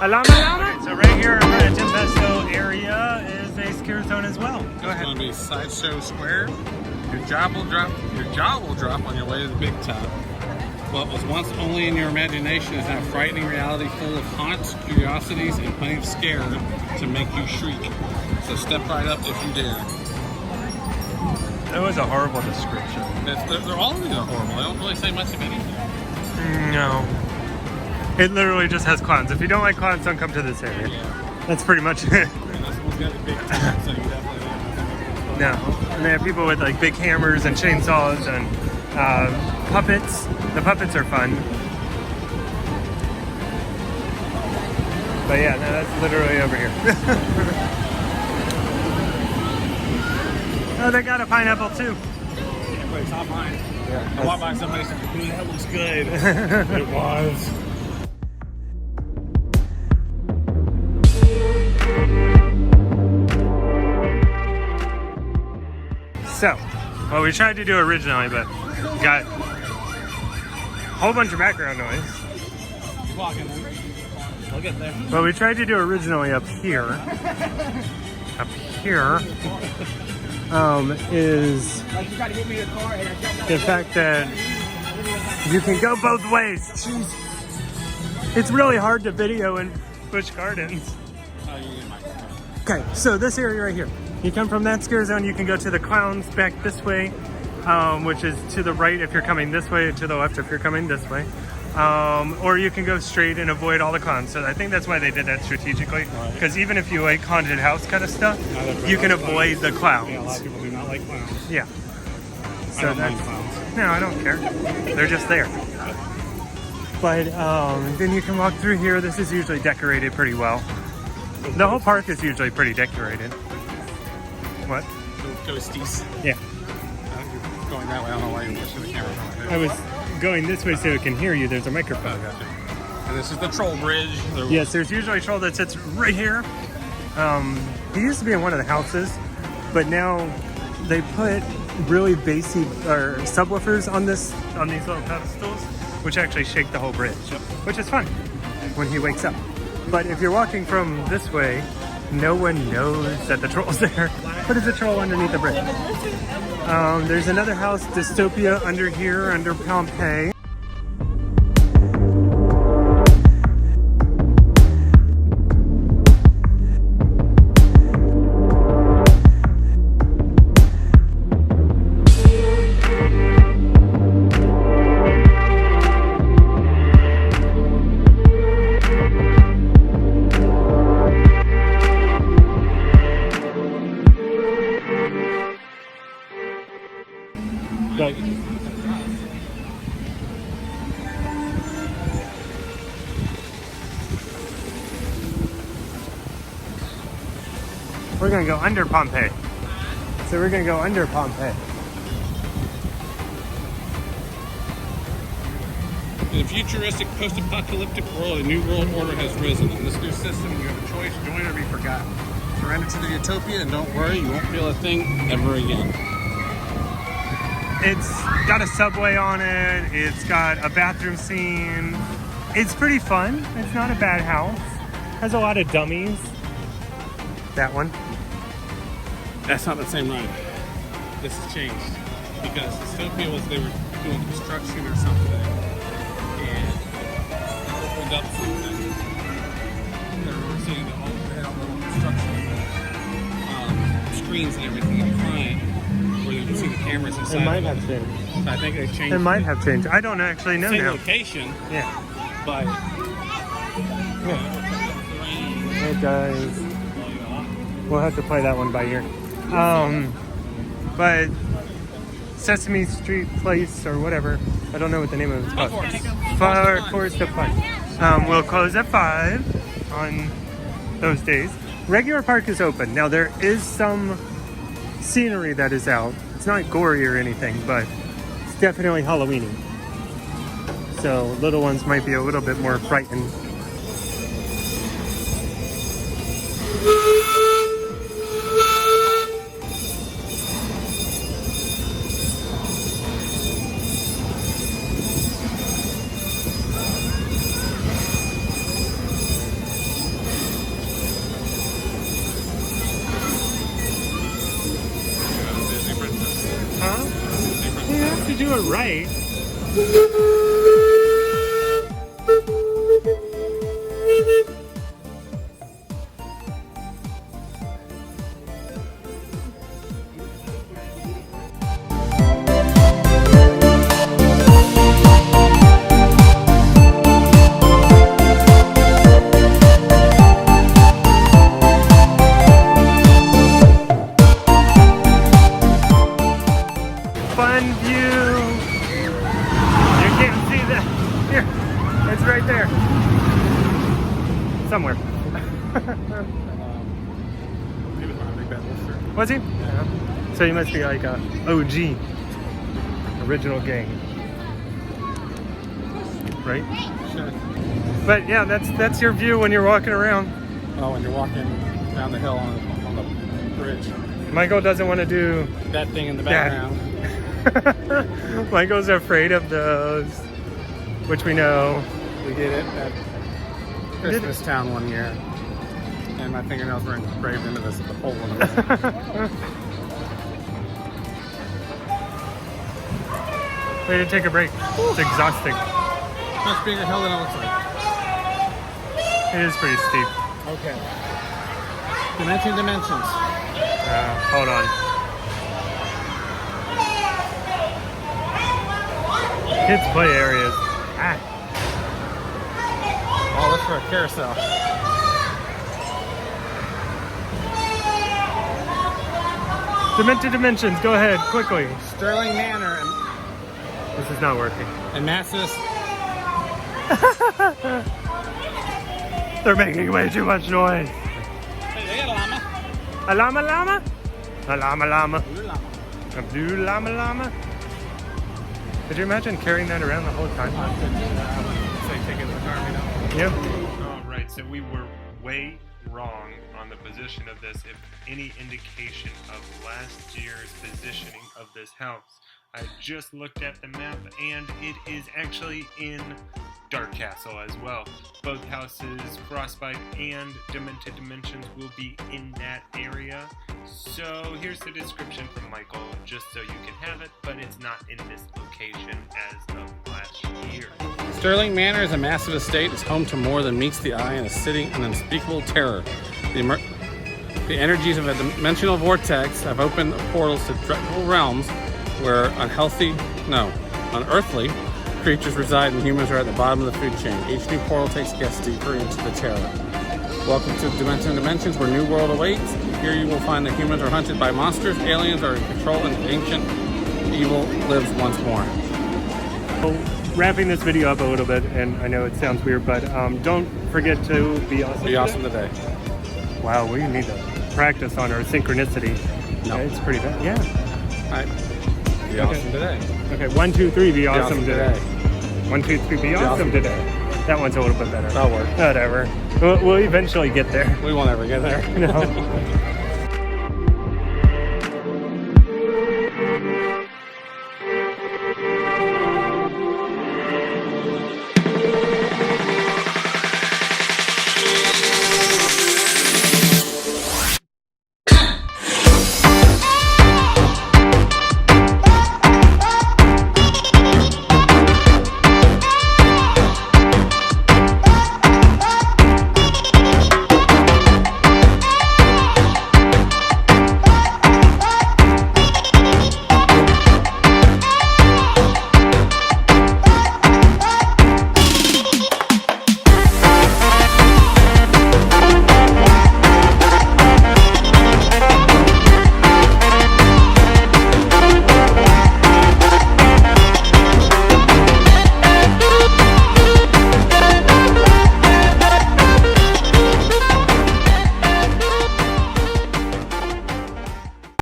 Llama. Okay, so right here in front of Tempesto area is a scare zone as well. Go ahead. It's going to be Sideshow Square. Your jaw will drop on your way to the big top. What was once only in your imagination is now frightening reality, full of haunts, curiosities, and plenty of scare to make you shriek. So step right up if you dare. That was a horrible description. They're all really horrible. They don't really say much of anything. No. It literally just has clowns. If you don't like clowns, don't come to this area. Yeah. That's pretty much it. And this one's got a big top, so you definitely don't. No. And they have people with like big hammers and chainsaws and puppets. The puppets are fun. But yeah, no, that's literally over here. Oh, they got a pineapple too. Yeah, but it's not mine. Yeah, I walked by somebody and said, "Dude, that looks good." It was. So, well, we tried to do originally, but got a whole bunch of background noise. Keep walking. We'll get there. What we tried to do originally up here, is the fact that you can go both ways. Jeez. It's really hard to video in Busch Gardens. Okay, so this area right here. You come from that scare zone, you can go to the clowns back this way, which is to the right if you're coming this way, to the left if you're coming this way. Or you can go straight and avoid all the clowns. So I think that's why they did that strategically. Because even if you like haunted house kind of stuff, you can avoid the clowns. Yeah, a lot of people do not like clowns. Yeah. So I don't mind clowns. No, I don't care. They're just there. But then you can walk through here. This is usually decorated pretty well. The whole park is usually pretty decorated. What? Ghosties. Yeah. You're going that way. I don't know why you're pushing the camera. I was going this way so it can hear you. There's a microphone. Oh, gotcha. And this is the troll bridge. Yes, there's usually a troll that sits right here. He used to be in one of the houses, but now they put really bassy subwoofers on these little pedestals, which actually shake the whole bridge, which is fun when he wakes up. But if you're walking from this way, no one knows that the troll's there. But it's a troll underneath the bridge. There's another house, Dystopia, under here, under Pompeii. We're gonna go under Pompeii. So we're gonna go under Pompeii. In a futuristic post-apocalyptic world, a new world order has risen. In this new system, you have a choice: join or be forgotten. Surrender to the utopia, and don't worry, you won't feel a thing ever again. It's got a subway on it. It's got a bathroom scene. It's pretty fun. It's not a bad house. Has a lot of dummies. That one. That's not the same ride. This has changed because Dystopia was they were doing construction or something and opened up something. They were seeing the whole construction screens and everything in front where you can see the cameras inside. It might have changed. I think they changed. It might have changed. I don't actually know same now. location. Yeah. But Hey guys. We'll have to play that one by ear. But Sesame Street Place or whatever, I don't know what the name of it's called. Forest of Fun. We'll close at 5 on those days. Regular park is open. Now there is some scenery that is out. It's not gory or anything, but it's definitely Halloween-y. So little ones might be a little bit more frightened. All right. Fun view. You can't see that. Here, it's right there. Somewhere. He was my big bad wolf. Was he? Yeah. So you must be like a OG, original gang, right? Sure. But yeah, that's your view when you're walking around. Oh, when you're walking down the hill on the bridge. Michael doesn't want to do That thing in the that. background. Michael's afraid of those, which we know. We did it at Christmas Town one year, and my fingernails were engraved into the hole in this. Way to take a break. It's exhausting. Much bigger hill than it looks like. It is pretty steep. Okay. Dimensions. Hold on. Kids play areas. Ah. Oh, look for a carousel. Demented dimensions. Go ahead, quickly. Sterling Manor This is not working. and Massa's. They're making way too much noise. Hey, they got a llama. A llama llama? A llama llama. Blue llama. A blue llama llama? Could you imagine carrying that around the whole time? I would say take it in the car, you know. Yep. All right, so we were way wrong on the position of this. If any indication of last year's positioning of this house, I just looked at the map and it is actually in Dark Castle as well. Both houses, Frostbite and Demented Dimensions, will be in that area. So here's the description from Michael, just so you can have it, but it's not in this location as of last year. Sterling Manor is a massive estate. It's home to more than meets the eye and a city in unspeakable terror. The energies of a dimensional vortex have opened portals to dreadful realms where unearthly creatures reside and humans are at the bottom of the food chain. Each new portal takes guests deeper into the terror. Welcome to Demented Dimensions, where New World awaits. Here you will find that humans are hunted by monsters, aliens are in control, and ancient evil lives once more. So, wrapping this video up a little bit, and I know it sounds weird, but don't forget to be awesome. Be awesome today. Wow, we need to practice on our synchronicity. No. It's pretty bad. Yeah. All right. Be awesome today. Okay, 1, 2, 3, be awesome today. 1, 2, 3, be awesome today. That one's a little bit better. That'll work. Whatever. We'll eventually get there. We won't ever get there. No.